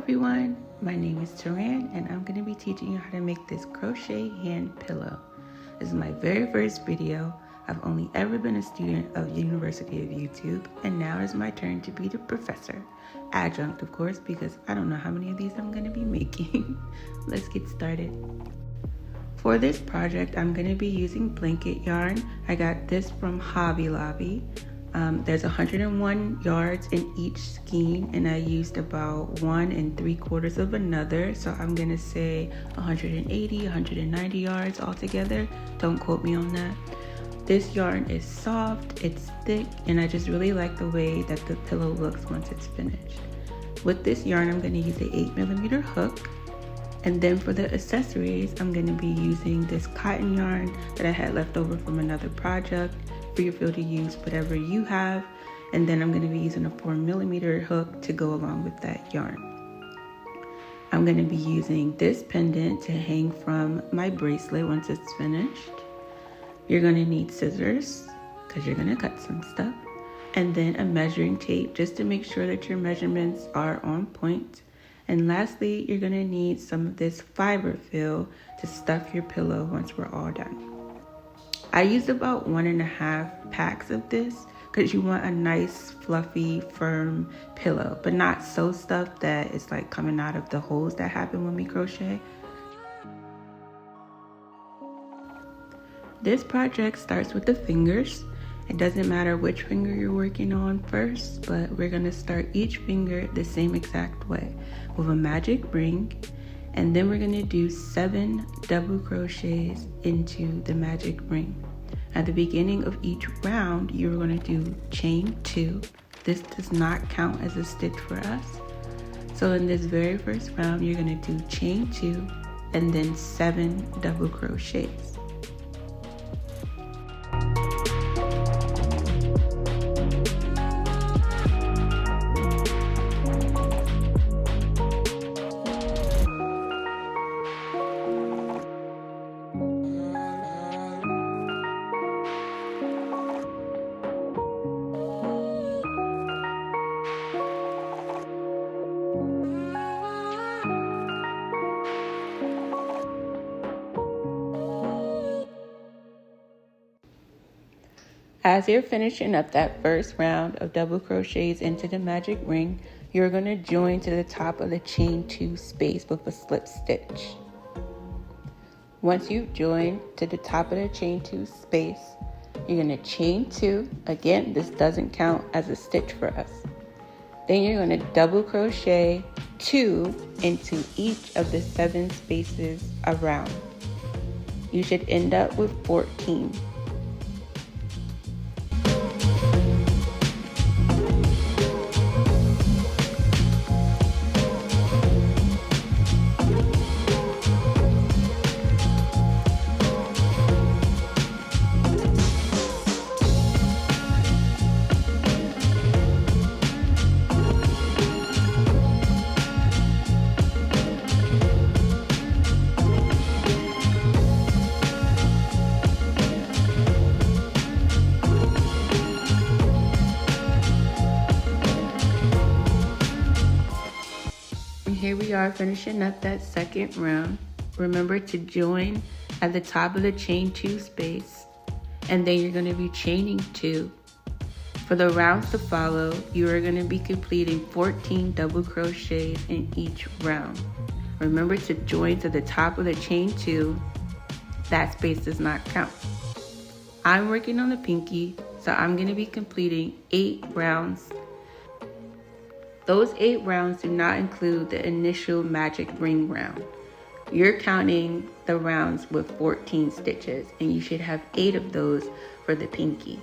everyone, my name is Terran and I'm going to be teaching you how to make this crochet hand pillow. This is my very first video. I've only ever been a student of University of YouTube and now it's my turn to be the professor. Adjunct of course, because I don't know how many of these I'm going to be making. Let's get started. For this project I'm going to be using blanket yarn. I got this from Hobby Lobby. There's 101 yards in each skein and I used about 1 3/4 of another, so I'm gonna say 180, 190 yards altogether. Don't quote me on that. This yarn is soft, it's thick, and I just really like the way that the pillow looks once it's finished. With this yarn I'm gonna use an 8mm hook, and then for the accessories I'm gonna be using this cotton yarn that I had left over from another project. Feel free to use whatever you have, and then I'm going to be using a 4mm hook to go along with that yarn. I'm going to be using this pendant to hang from my bracelet once it's finished. You're going to need scissors because you're going to cut some stuff, and then a measuring tape just to make sure that your measurements are on point. And lastly, you're going to need some of this fiber fill to stuff your pillow once we're all done. I used about 1.5 packs of this because you want a nice, fluffy, firm pillow, but not so stuffed that it's like coming out of the holes that happen when we crochet. This project starts with the fingers. It doesn't matter which finger you're working on first, but we're gonna start each finger the same exact way with a magic ring. And then we're gonna do 7 double crochets into the magic ring. At the beginning of each round, you're gonna do chain 2. This does not count as a stitch for us. So in this very first round, you're gonna do chain 2 and then 7 double crochets. As you're finishing up that first round of double crochets into the magic ring, you're going to join to the top of the chain 2 space with a slip stitch. Once you've joined to the top of the chain 2 space, you're going to chain 2. Again, this doesn't count as a stitch for us. Then you're going to double crochet 2 into each of the 7 spaces around. You should end up with 14. Here we are finishing up that second round. Remember to join at the top of the chain 2 space, and then you're going to be chaining 2. For the rounds to follow, you are going to be completing 14 double crochets in each round. Remember to join to the top of the chain 2. That space does not count. I'm working on the pinky, so I'm going to be completing 8 rounds. Those 8 rounds do not include the initial magic ring round. You're counting the rounds with 14 stitches, and you should have 8 of those for the pinky.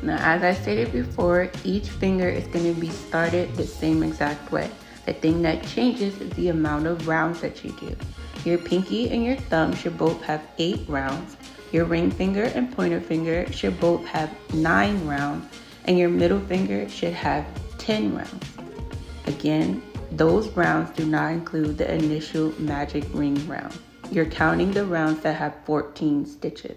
Now, as I stated before, each finger is going to be started the same exact way. The thing that changes is the amount of rounds that you do. Your pinky and your thumb should both have 8 rounds. Your ring finger and pointer finger should both have 9 rounds, and your middle finger should have 10 rounds. Again, those rounds do not include the initial magic ring round. You're counting the rounds that have 14 stitches.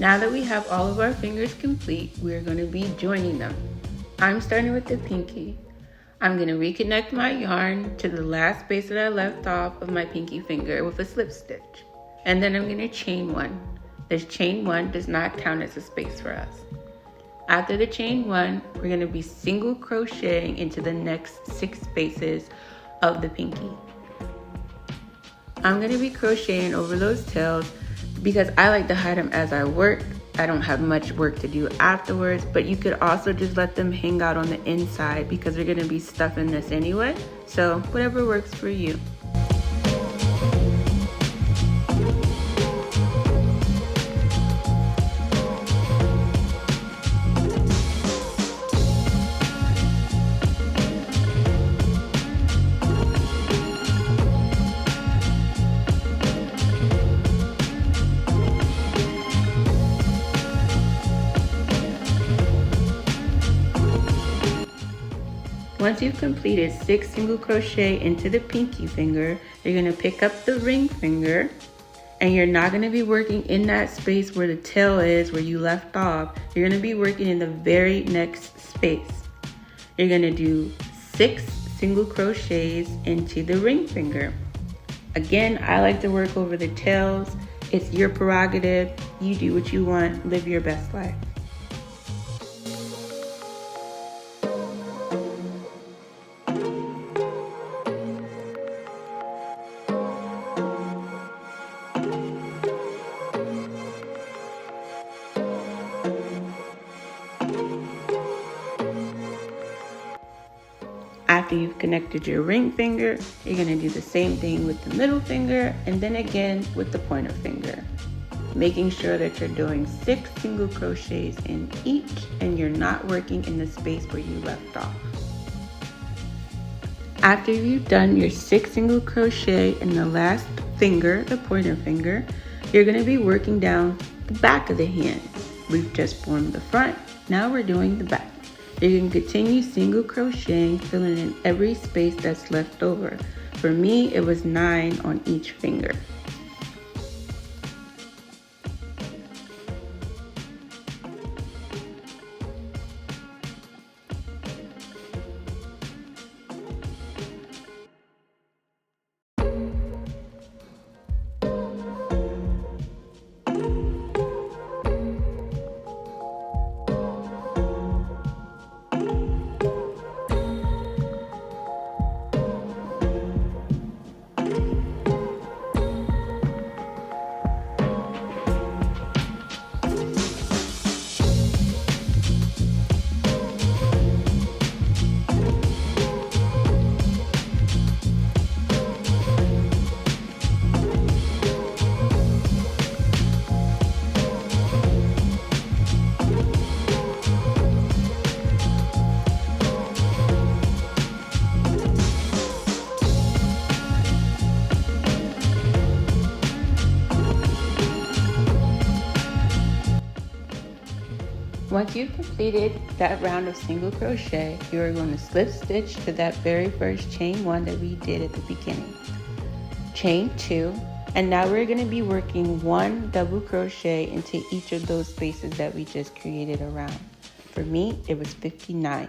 Now that we have all of our fingers complete, we're going to be joining them. I'm starting with the pinky. I'm going to reconnect my yarn to the last space that I left off of my pinky finger with a slip stitch. And then I'm going to chain 1. This chain 1 does not count as a space for us. After the chain 1, we're going to be single crocheting into the next 6 spaces of the pinky. I'm going to be crocheting over those tails because I like to hide them as I work. I don't have much work to do afterwards, but you could also just let them hang out on the inside because we're going to be stuffing this anyway. So whatever works for you. Once you've completed 6 single crochet into the pinky finger, you're going to pick up the ring finger, and you're not going to be working in that space where the tail is, where you left off. You're going to be working in the very next space. You're going to do 6 single crochets into the ring finger. Again, I like to work over the tails. It's your prerogative. You do what you want. Live your best life. After you've connected your ring finger, you're going to do the same thing with the middle finger and then again with the pointer finger. Making sure that you're doing 6 single crochets in each and you're not working in the space where you left off. After you've done your 6 single crochet in the last finger, the pointer finger, you're going to be working down the back of the hand. We've just formed the front, now we're doing the back. You can continue single crocheting, filling in every space that's left over. For me, it was 9 on each finger. Once you've completed that round of single crochet, you are going to slip stitch to that very first chain 1 that we did at the beginning. Chain 2, and now we're going to be working 1 double crochet into each of those spaces that we just created around. For me, it was 59.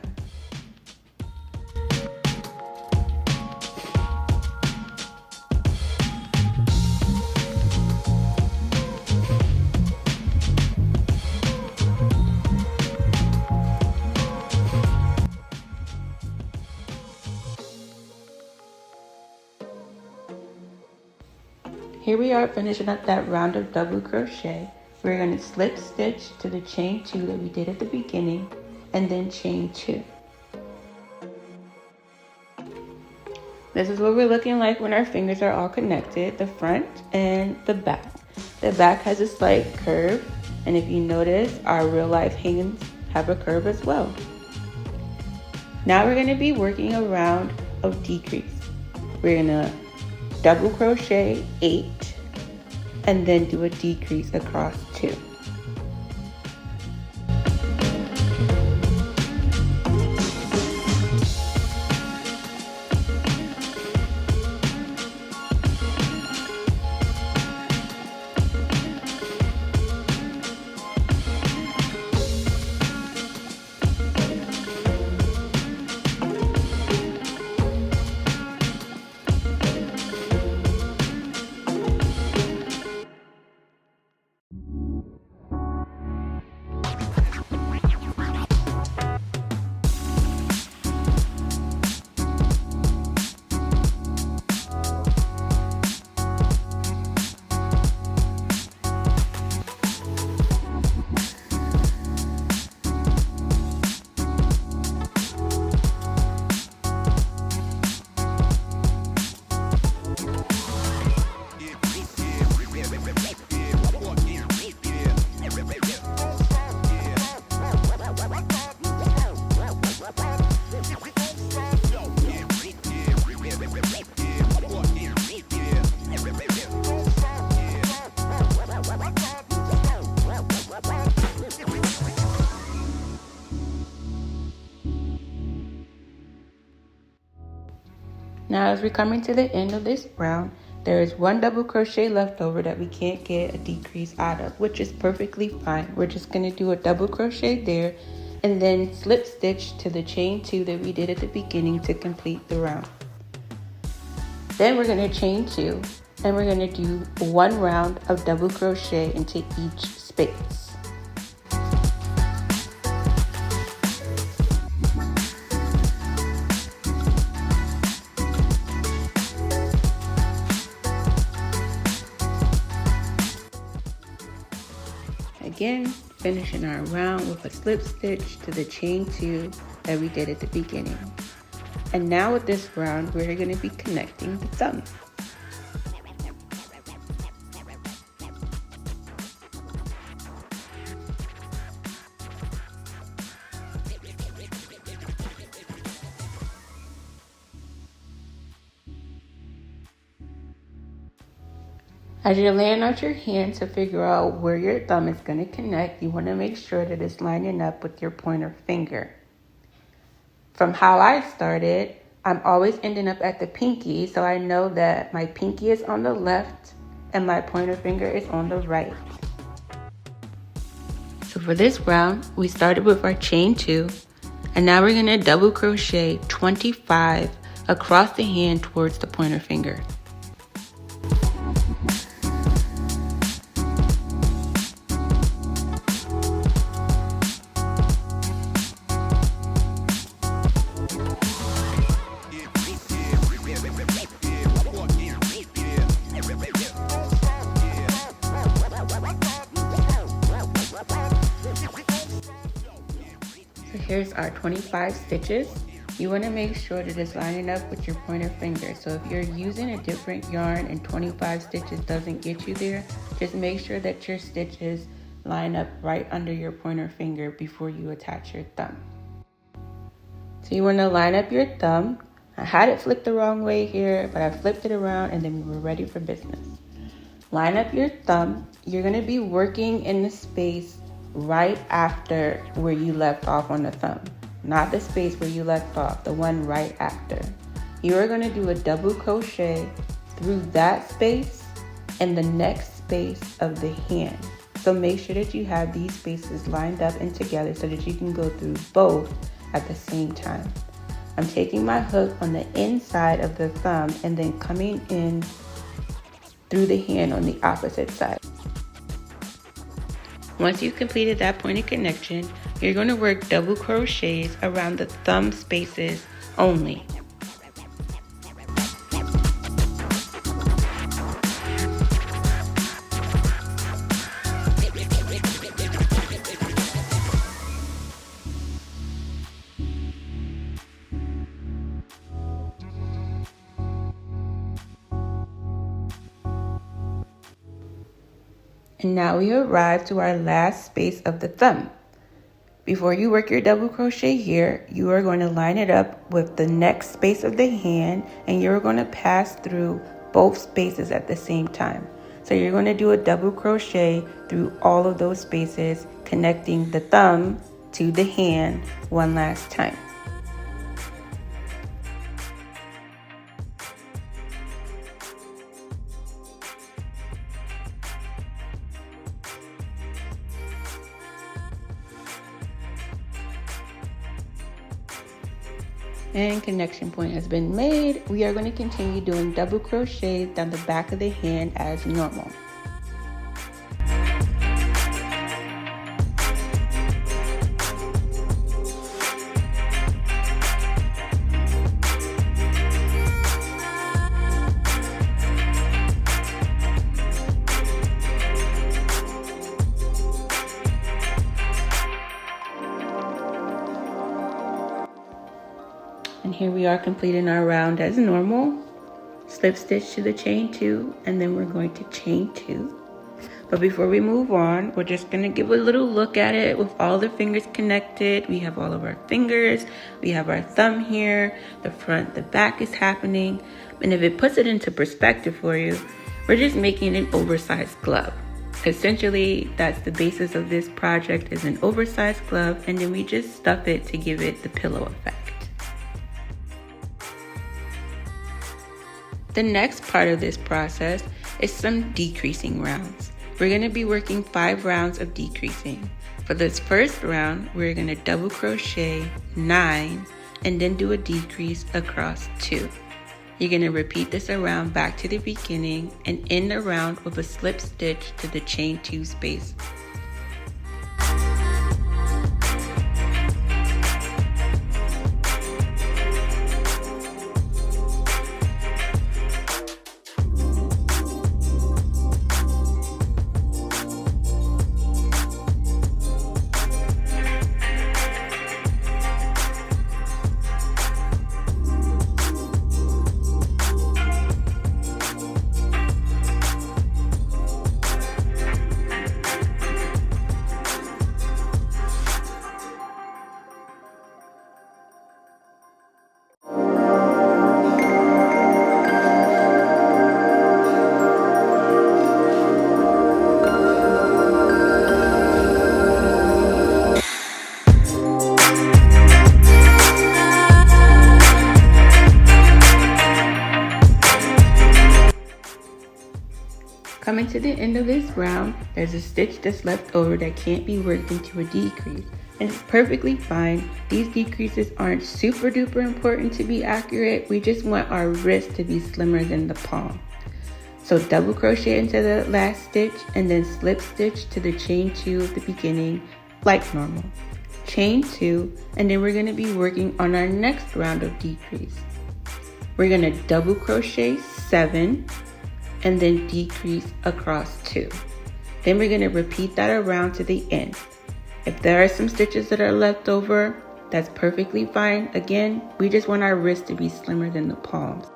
Here we are finishing up that round of double crochet. We're going to slip stitch to the chain 2 that we did at the beginning and then chain 2. This is what we're looking like when our fingers are all connected, the front and the back. The back has a slight curve, and if you notice, our real life hands have a curve as well. Now we're going to be working a round of decrease. We're going to double crochet 8 and then do a decrease across 2. Now as we're coming to the end of this round, there is one double crochet left over that we can't get a decrease out of, which is perfectly fine. We're just going to do a double crochet there and then slip stitch to the chain 2 that we did at the beginning to complete the round. Then we're going to chain 2 and we're going to do one round of double crochet into each space. Again, finishing our round with a slip stitch to the chain 2 that we did at the beginning. And now with this round, we're going to be connecting the thumb. As you're laying out your hand to figure out where your thumb is going to connect, you want to make sure that it's lining up with your pointer finger. From how I started, I'm always ending up at the pinky, so I know that my pinky is on the left and my pointer finger is on the right. So for this round, we started with our chain 2, and now we're going to double crochet 25 across the hand towards the pointer finger. Here's our 25 stitches. You want to make sure that it's lining up with your pointer finger. So if you're using a different yarn and 25 stitches doesn't get you there, just make sure that your stitches line up right under your pointer finger before you attach your thumb. So you want to line up your thumb. I had it flipped the wrong way here, but I flipped it around and then we were ready for business. Line up your thumb. You're going to be working in the space right after where you left off on the thumb, not the space where you left off, the one right after. You are going to do a double crochet through that space and the next space of the hand. So make sure that you have these spaces lined up and together so that you can go through both at the same time. I'm taking my hook on the inside of the thumb and then coming in through the hand on the opposite side. Once you've completed that pointed connection, you're going to work double crochets around the thumb spaces only. And now we arrive to our last space of the thumb. Before you work your double crochet here, you are going to line it up with the next space of the hand, and you're going to pass through both spaces at the same time. So you're going to do a double crochet through all of those spaces, connecting the thumb to the hand one last time. And connection point has been made. We are going to continue doing double crochet down the back of the hand as normal. And here we are completing our round as normal. Slip stitch to the chain 2, and then we're going to chain 2. But before we move on, we're just going to give a little look at it with all the fingers connected. We have all of our fingers, we have our thumb here, the front, the back is happening. And if it puts it into perspective for you, we're just making an oversized glove. Essentially, that's the basis of this project, is an oversized glove, and then we just stuff it to give it the pillow effect. The next part of this process is some decreasing rounds. We're going to be working 5 rounds of decreasing. For this first round, we're going to double crochet 9 and then do a decrease across 2. You're going to repeat this around back to the beginning and end the round with a slip stitch to the chain 2 space. Coming to the end of this round, there's a stitch that's left over that can't be worked into a decrease. And it's perfectly fine. These decreases aren't super duper important to be accurate. We just want our wrist to be slimmer than the palm. So double crochet into the last stitch and then slip stitch to the chain 2 at the beginning like normal. Chain 2, and then we're going to be working on our next round of decrease. We're going to double crochet 7 and then decrease across 2. Then we're going to repeat that around to the end. If there are some stitches that are left over, that's perfectly fine. Again, we just want our wrist to be slimmer than the palms.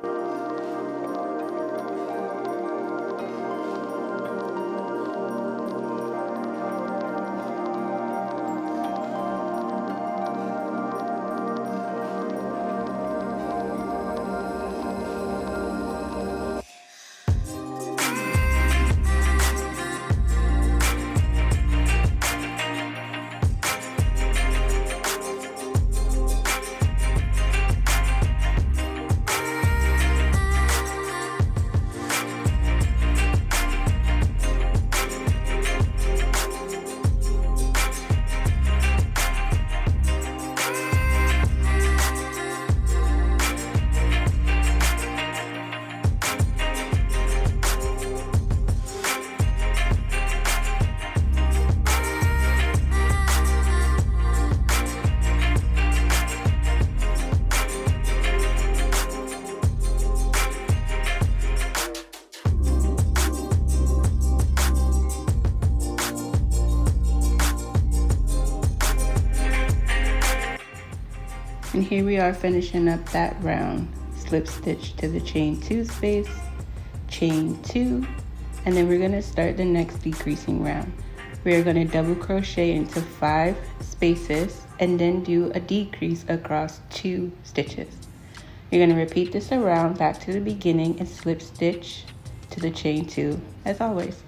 And here we are finishing up that round. Slip stitch to the chain 2 space, chain 2, And then we're going to start the next decreasing round. We are going to double crochet into 5 spaces and then do a decrease across 2 stitches. You're going to repeat this around back to the beginning and slip stitch to the chain 2 as always.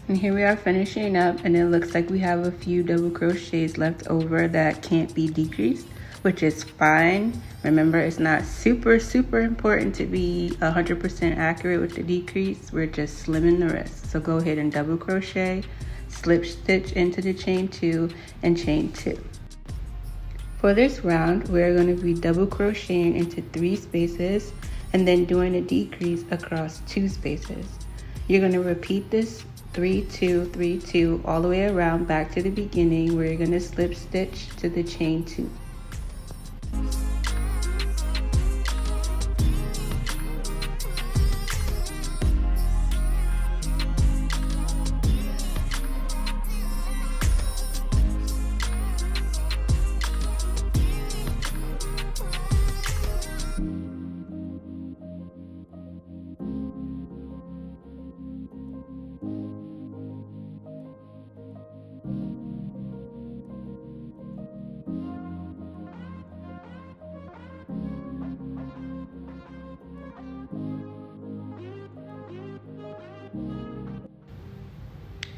And here we are finishing up, and it looks like we have a few double crochets left over that can't be decreased, which is fine. Remember, it's not super important to be 100% accurate with the decrease. We're just slimming the rest. So go ahead and double crochet, slip stitch into the chain 2 and chain 2. For this round, we're going to be double crocheting into 3 spaces and then doing a decrease across 2 spaces. You're going to repeat this 3 2 3 2 all the way around back to the beginning, where you're going to slip stitch to the chain 2.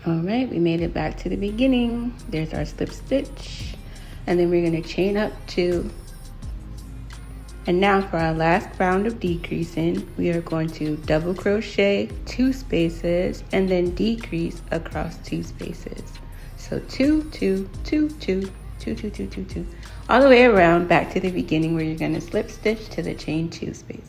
All right, we made it back to the beginning. There's our slip stitch, and then we're going to chain up 2. And now for our last round of decreasing, we are going to double crochet 2 spaces and then decrease across 2 spaces. So 2 2 2 2 2 2 2 2 2 all the way around back to the beginning, where you're going to slip stitch to the chain 2 space.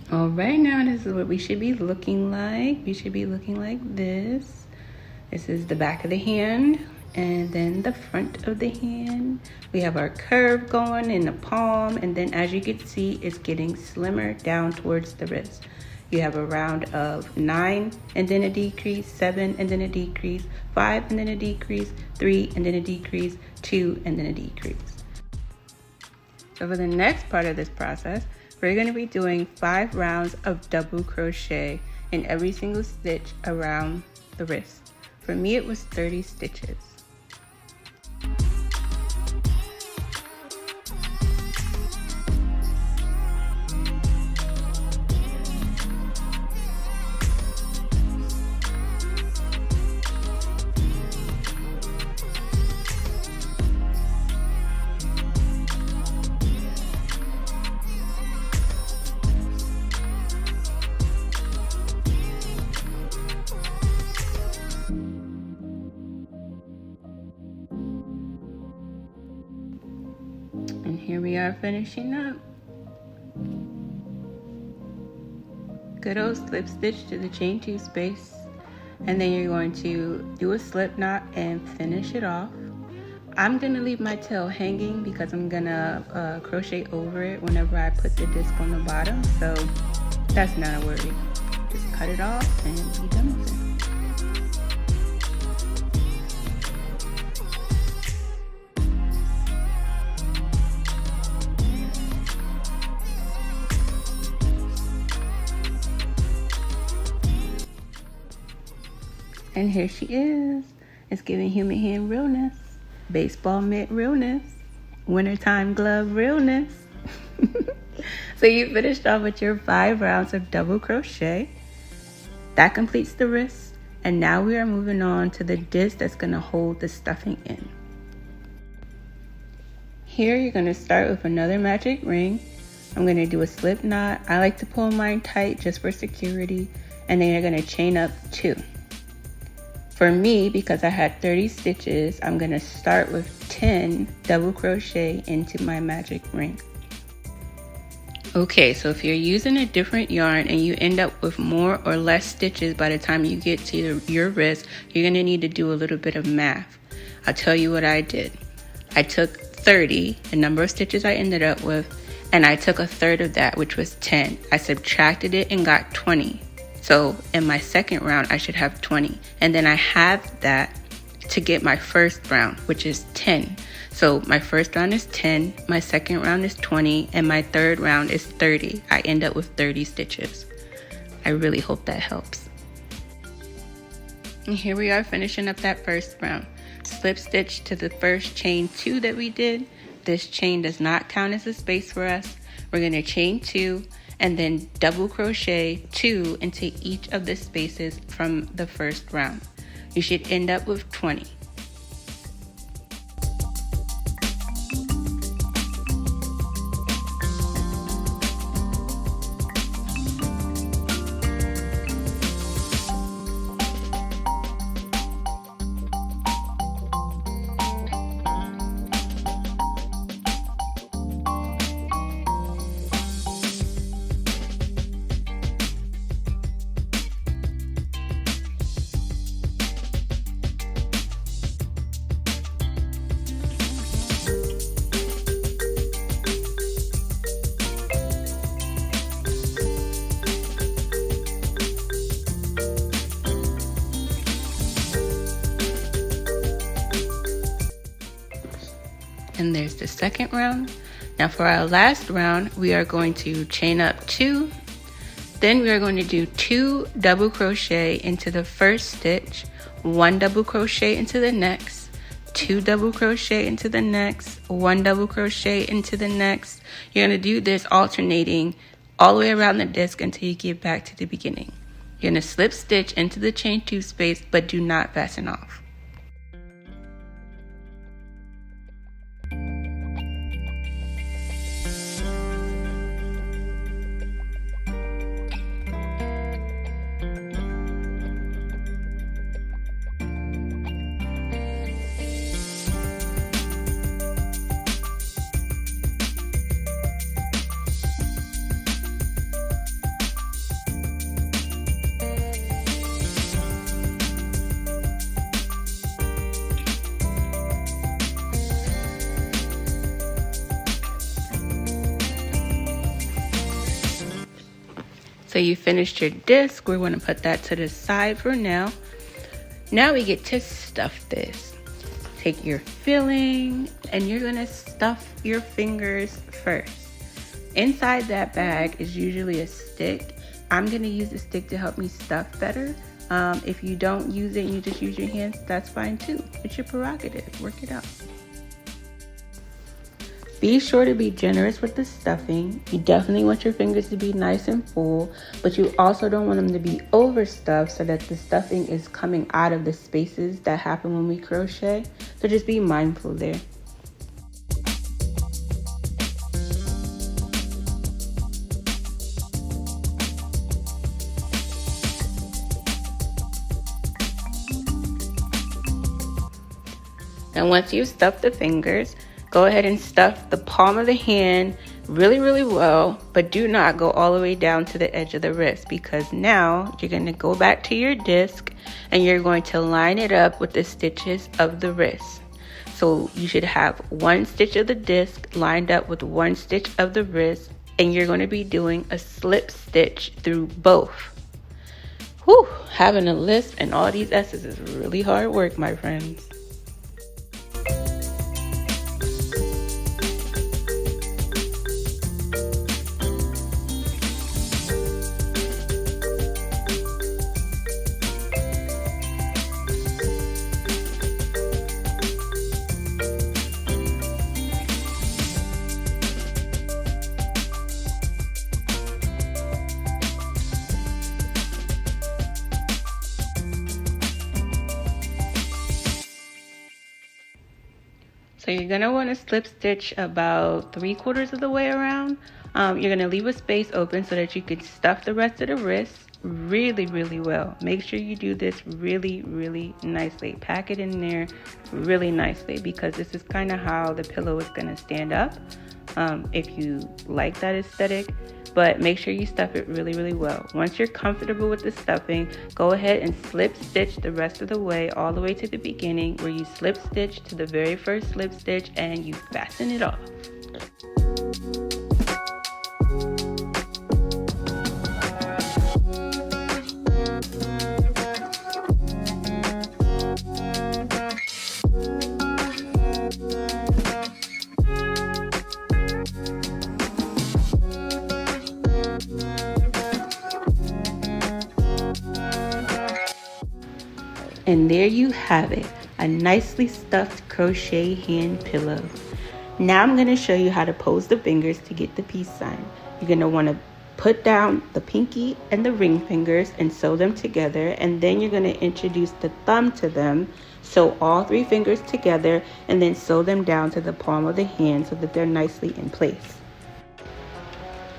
All right, now this is what we should be looking like. We should be looking like this. This is the back of the hand and then the front of the hand. We have our curve going in the palm, and then as you can see, it's getting slimmer down towards the wrist. You have a round of 9 and then a decrease, 7 and then a decrease, 5 and then a decrease, 3 and then a decrease, 2 and then a decrease. So for the next part of this process, we're going to be doing 5 rounds of double crochet in every single stitch around the wrist. For me, it was 30 stitches. And here we are finishing up. Good old slip stitch to the chain 2 space, and then you're going to do a slip knot and finish it off. I'm gonna leave my tail hanging because I'm gonna crochet over it whenever I put the disc on the bottom, so that's not a worry. Just cut it off and be done with it. And here she is. It's giving human hand realness, baseball mitt realness, wintertime glove realness. So you finished off with your 5 rounds of double crochet. That completes the wrist. And now we are moving on to the disc that's gonna hold the stuffing in. Here you're gonna start with another magic ring. I'm gonna do a slip knot. I like to pull mine tight just for security. And then you're gonna chain up 2. For me, because I had 30 stitches, I'm gonna start with 10 double crochet into my magic ring. Okay, so if you're using a different yarn and you end up with more or less stitches by the time you get to your wrist, you're gonna need to do a little bit of math. I'll tell you what I did. I took 30, the number of stitches I ended up with, and I took a third of that, which was 10. I subtracted it and got 20. So in my second round, I should have 20. And then I have that to get my first round, which is 10. So my first round is 10, my second round is 20, and my third round is 30. I end up with 30 stitches. I really hope that helps. And here we are finishing up that first round. Slip stitch to the first chain 2 that we did. This chain does not count as a space for us. We're gonna chain 2, and then double crochet 2 into each of the spaces from the first round. You should end up with 20. And there's the second round. Now for our last round, we are going to chain up 2. Then we are going to do 2 double crochet into the first stitch, 1 double crochet into the next, 2 double crochet into the next, 1 double crochet into the next. You're going to do this alternating all the way around the disc until you get back to the beginning. You're going to slip stitch into the chain 2 space, but do not fasten off. So you finished your disc. We're going to put that to the side for now. Now we get to stuff this. Take your filling and you're going to stuff your fingers first. Inside that bag is usually a stick. I'm going to use the stick to help me stuff better. If you don't use it and you just use your hands, that's fine too. It's your prerogative. Work it out. Be sure to be generous with the stuffing. You definitely want your fingers to be nice and full, but you also don't want them to be overstuffed so that the stuffing is coming out of the spaces that happen when we crochet. So just be mindful there. And once you've stuffed the fingers, go ahead and stuff the palm of the hand really well, but do not go all the way down to the edge of the wrist, because now you're going to go back to your disc and you're going to line it up with the stitches of the wrist. So you should have one stitch of the disc lined up with one stitch of the wrist, and you're going to be doing a slip stitch through both. Whew, having a list and all these S's is really hard work, my friends. So you're going to want to slip stitch about 3/4 of the way around. You're going to leave a space open so that you can stuff the rest of the wrist really well. Make sure you do this really nicely. Pack it in there really nicely, because this is kind of how the pillow is going to stand up, if you like that aesthetic. But make sure you stuff it really well. Once you're comfortable with the stuffing, go ahead and slip stitch the rest of the way, all the way to the beginning, where you slip stitch to the very first slip stitch and you fasten it off. And there you have it, a nicely stuffed crochet hand pillow. Now I'm going to show you how to pose the fingers to get the peace sign. You're going to want to put down the pinky and the ring fingers and sew them together, and then you're going to introduce the thumb to them, sew all 3 fingers together, and then sew them down to the palm of the hand so that they're nicely in place.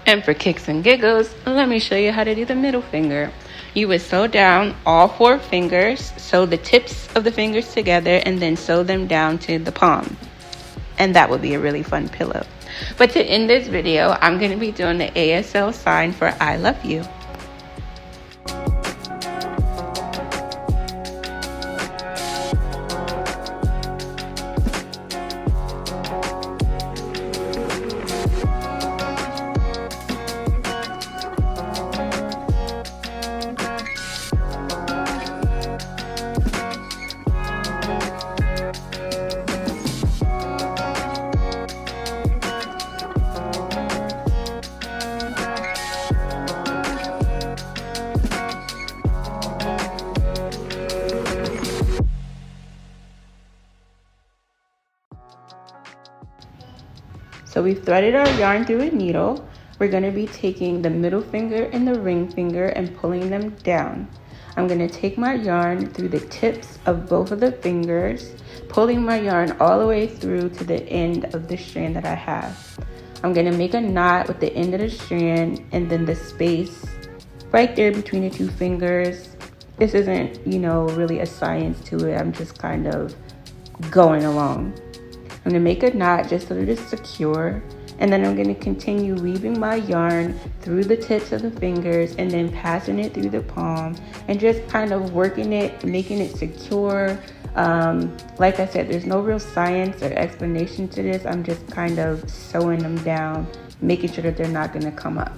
And for kicks and giggles, let me show you how to do the middle finger. You would sew down all 4 fingers, sew the tips of the fingers together, and then sew them down to the palm. And that would be a really fun pillow. But to end this video, I'm going to be doing the ASL sign for I love you. So we've threaded our yarn through a needle. We're going to be taking the middle finger and the ring finger and pulling them down. I'm going to take my yarn through the tips of both of the fingers, pulling my yarn all the way through to the end of the strand that I have. I'm going to make a knot with the end of the strand and then the space right there between the 2 fingers. This isn't, really a science to it. I'm just kind of going along. I'm going to make a knot just so that it's secure, and then I'm going to continue weaving my yarn through the tips of the fingers and then passing it through the palm and just kind of working it, making it secure. Like I said, there's no real science or explanation to this. I'm just kind of sewing them down, making sure that they're not going to come up.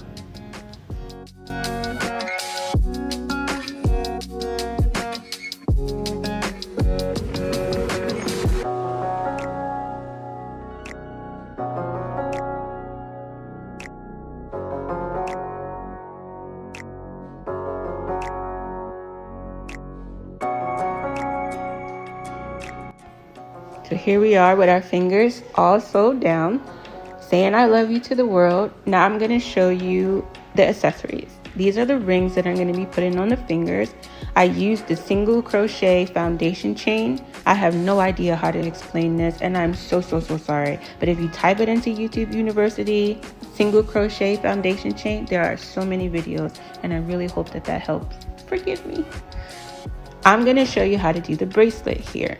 So here we are with our fingers all sewed down, saying I love you to the world. Now I'm going to show you the accessories. These are the rings that I'm going to be putting on the fingers. I used the single crochet foundation chain. I have no idea how to explain this, and I'm so sorry. But if you type it into YouTube University, single crochet foundation chain, there are so many videos, and I really hope that helps. Forgive me. I'm going to show you how to do the bracelet here.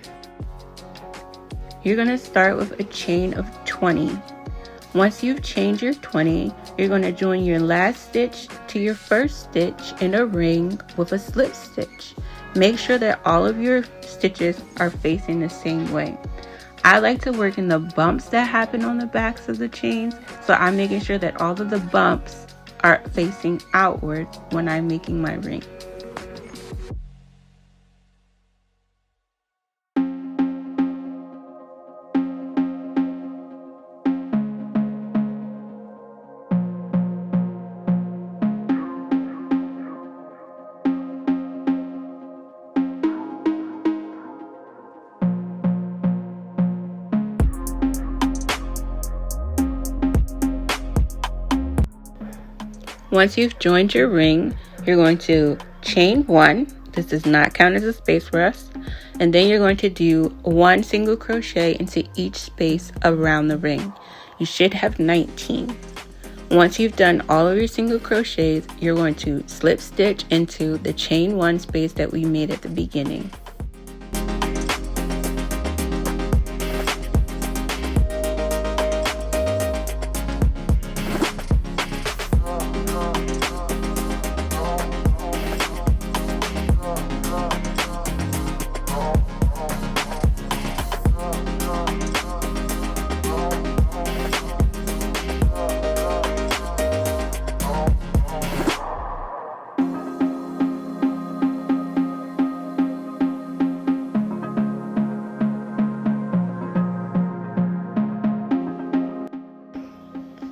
You're going to start with a chain of 20. Once you've chained your 20, you're going to join your last stitch to your first stitch in a ring with a slip stitch. Make sure that all of your stitches are facing the same way. I like to work in the bumps that happen on the backs of the chains, so I'm making sure that all of the bumps are facing outward when I'm making my ring. Once you've joined your ring, you're going to chain 1. This does not count as a space for us. And then you're going to do 1 single crochet into each space around the ring. You should have 19. Once you've done all of your single crochets, you're going to slip stitch into the chain 1 space that we made at the beginning.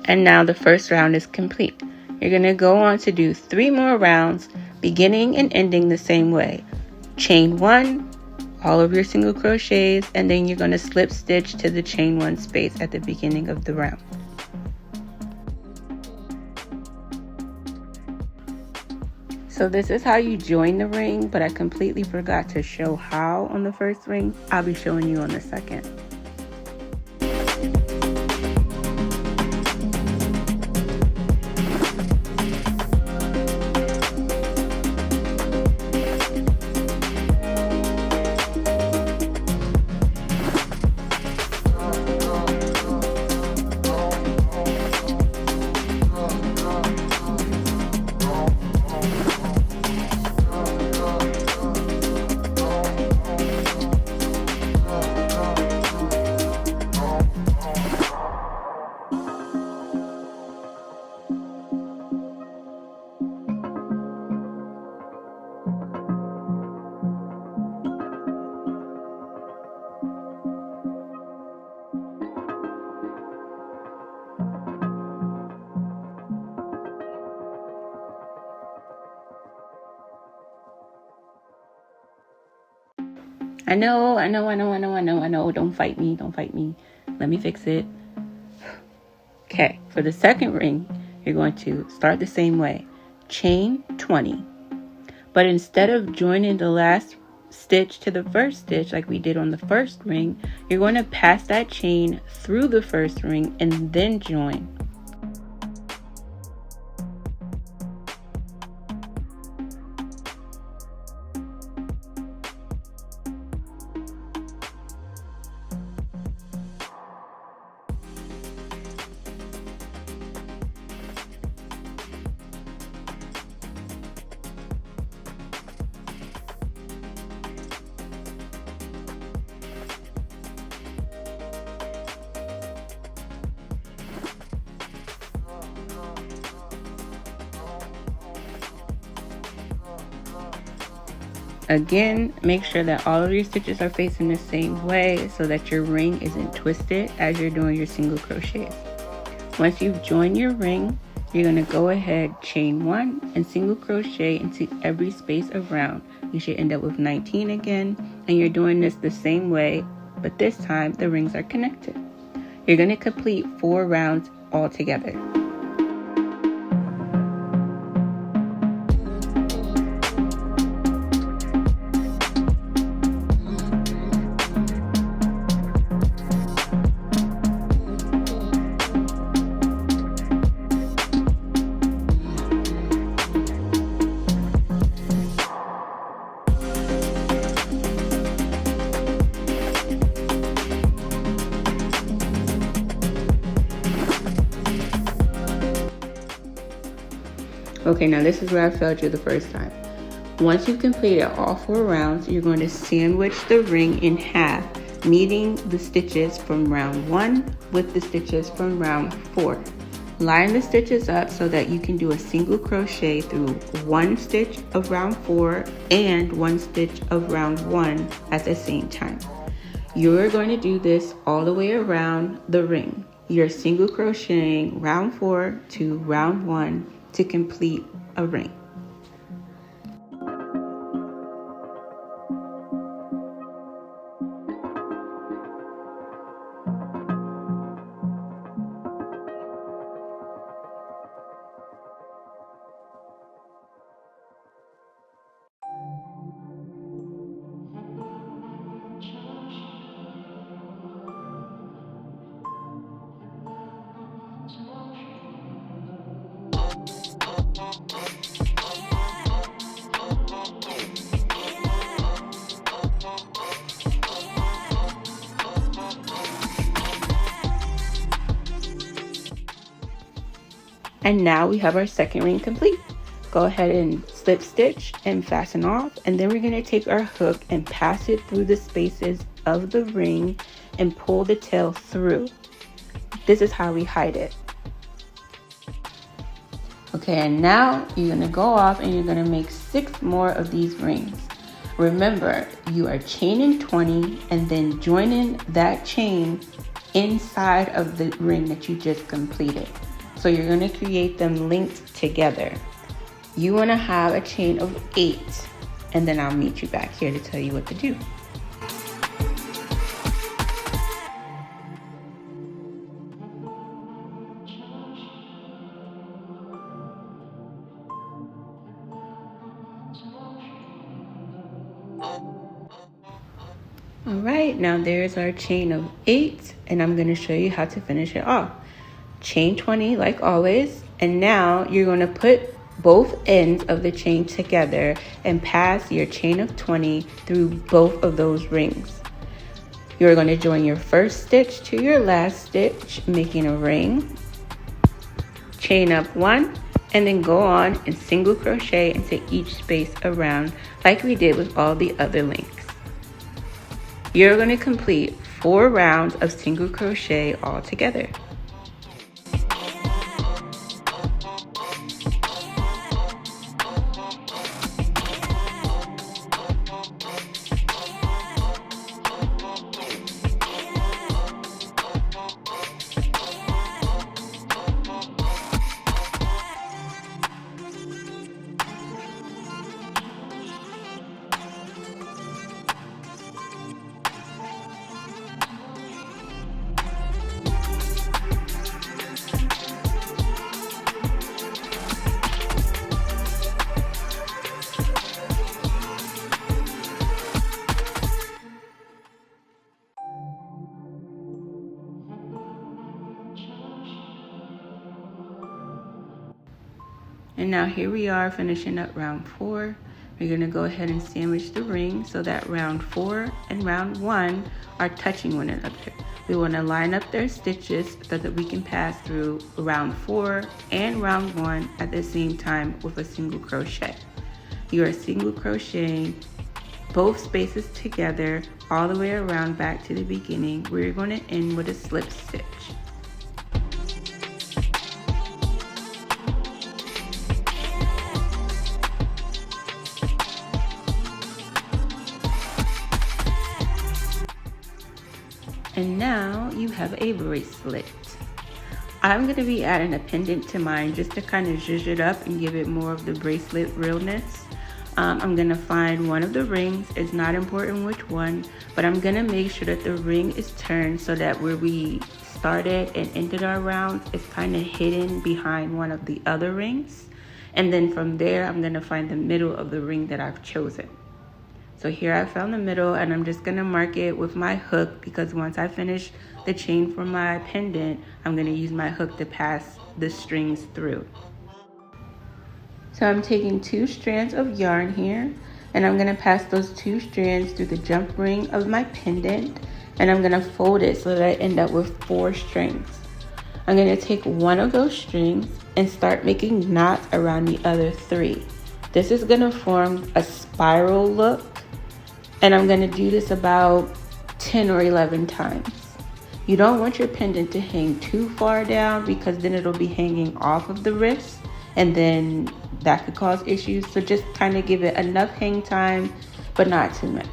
And now the first round is complete. You're going to go on to do 3 more rounds, beginning and ending the same way. Chain 1, all of your single crochets, and then you're going to slip stitch to the chain 1 space at the beginning of the round. So this is how you join the ring, but I completely forgot to show how on the first ring. I'll be showing you on the second. I know. Don't fight me. Let me fix it. Okay, for the second ring, you're going to start the same way. Chain 20. But instead of joining the last stitch to the first stitch like we did on the first ring, you're going to pass that chain through the first ring and then join. Again, make sure that all of your stitches are facing the same way so that your ring isn't twisted as you're doing your single crochets. Once you've joined your ring, you're going to go ahead, chain 1 and single crochet into every space around. You should end up with 19 again, and you're doing this the same way, but this time the rings are connected. You're going to complete 4 rounds all together. Okay, now this is where I failed you the first time. Once you've completed all 4 rounds, you're going to sandwich the ring in half meeting the stitches from round 1 with the stitches from round 4. Line the stitches up so that you can do a single crochet through 1 stitch of round 4 and 1 stitch of round 1 at the same time. You're going to do this all the way around the ring. You're single crocheting round 4 to round 1 to complete a ring. And now we have our second ring complete. Go ahead and slip stitch and fasten off, and then we're going to take our hook and pass it through the spaces of the ring and pull the tail through. This is how we hide it. Okay, and now you're going to go off and you're going to make 6 more of these rings. Remember, you are chaining 20 and then joining that chain inside of the ring that you just completed. So you're going to create them linked together. You want to have a chain of 8, and then I'll meet you back here to tell you what to do. All right, now there's our chain of 8, and I'm going to show you how to finish it off. Chain 20 like always, and now you're going to put both ends of the chain together and pass your chain of 20 through both of those rings. You're going to join your first stitch to your last stitch, making a ring, chain up 1, and then go on and single crochet into each space around like we did with all the other links. You're going to complete 4 rounds of single crochet all together. And now here we are finishing up round 4. We're going to go ahead and sandwich the ring so that round 4 and round 1 are touching one another. We want to line up their stitches so that we can pass through round 4 and round 1 at the same time with a single crochet. You are single crocheting both spaces together all the way around back to the beginning. We're going to end with a slip stitch. And now you have a bracelet. I'm going to be adding a pendant to mine just to kind of zhuzh it up and give it more of the bracelet realness. I'm going to find one of the rings. It's not important which one, but I'm going to make sure that the ring is turned so that where we started and ended our round is kind of hidden behind one of the other rings. And then from there, I'm going to find the middle of the ring that I've chosen. So here I found the middle, and I'm just gonna mark it with my hook because once I finish the chain for my pendant, I'm gonna use my hook to pass the strings through. So I'm taking 2 strands of yarn here, and I'm gonna pass those 2 strands through the jump ring of my pendant, and I'm gonna fold it so that I end up with 4 strings. I'm gonna take one of those strings and start making knots around the other 3. This is gonna form a spiral look. And I'm going to do this about 10 or 11 times. You don't want your pendant to hang too far down because then it'll be hanging off of the wrist and then that could cause issues. So just kind of give it enough hang time, but not too much.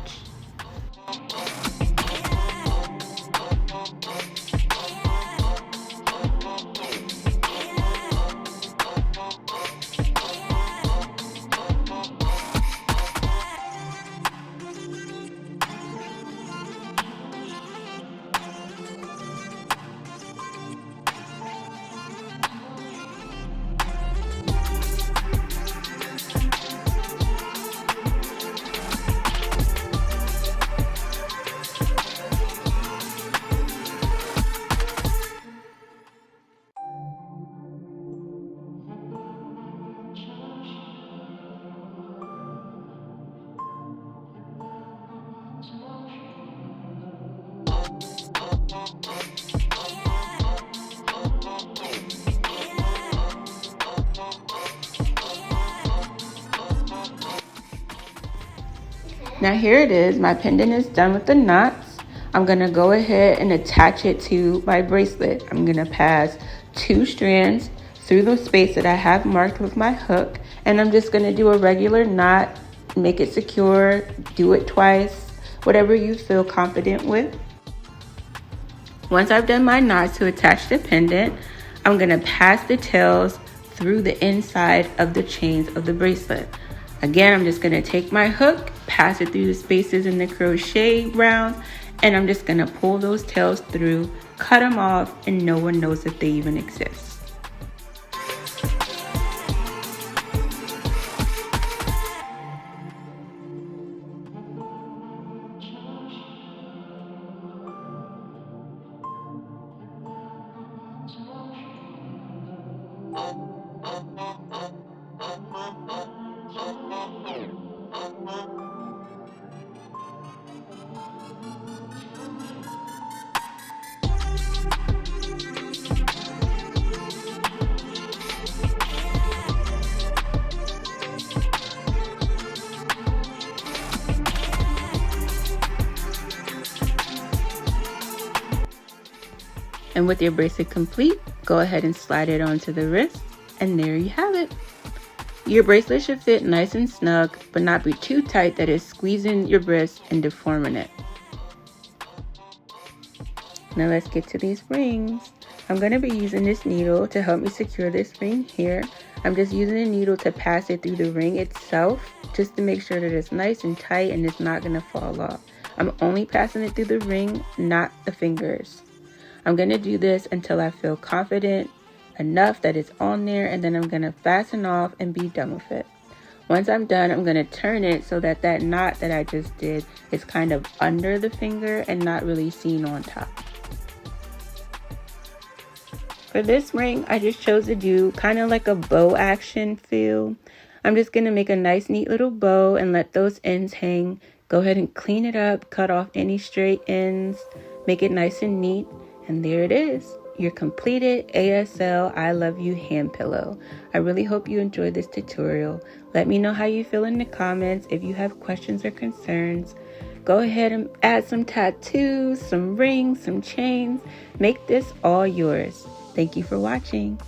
Now here it is, my pendant is done with the knots. I'm gonna go ahead and attach it to my bracelet. I'm gonna pass 2 strands through the space that I have marked with my hook, and I'm just gonna do a regular knot, make it secure, do it twice, whatever you feel confident with. Once I've done my knots to attach the pendant, I'm gonna pass the tails through the inside of the chains of the bracelet. Again, I'm just gonna take my hook, pass it through the spaces in the crochet round, and I'm just gonna pull those tails through, cut them off, and no one knows that they even exist. And with your bracelet complete, go ahead and slide it onto the wrist, and there you have it. Your bracelet should fit nice and snug, but not be too tight that it's squeezing your wrist and deforming it. Now let's get to these rings. I'm going to be using this needle to help me secure this ring here. I'm just using a needle to pass it through the ring itself, just to make sure that it's nice and tight and it's not going to fall off. I'm only passing it through the ring, not the fingers. I'm going to do this until I feel confident enough that it's on there, and then I'm going to fasten off and be done with it. Once I'm done, I'm going to turn it so that that knot that I just did is kind of under the finger and not really seen on top. For this ring, I just chose to do kind of like a bow action feel. I'm just going to make a nice neat little bow and let those ends hang. Go ahead and clean it up, cut off any straight ends, make it nice and neat. And there it is, your completed ASL I Love You hand pillow. I really hope you enjoyed this tutorial. Let me know how you feel in the comments. If you have questions or concerns, go ahead and add some tattoos, some rings, some chains. Make this all yours. Thank you for watching.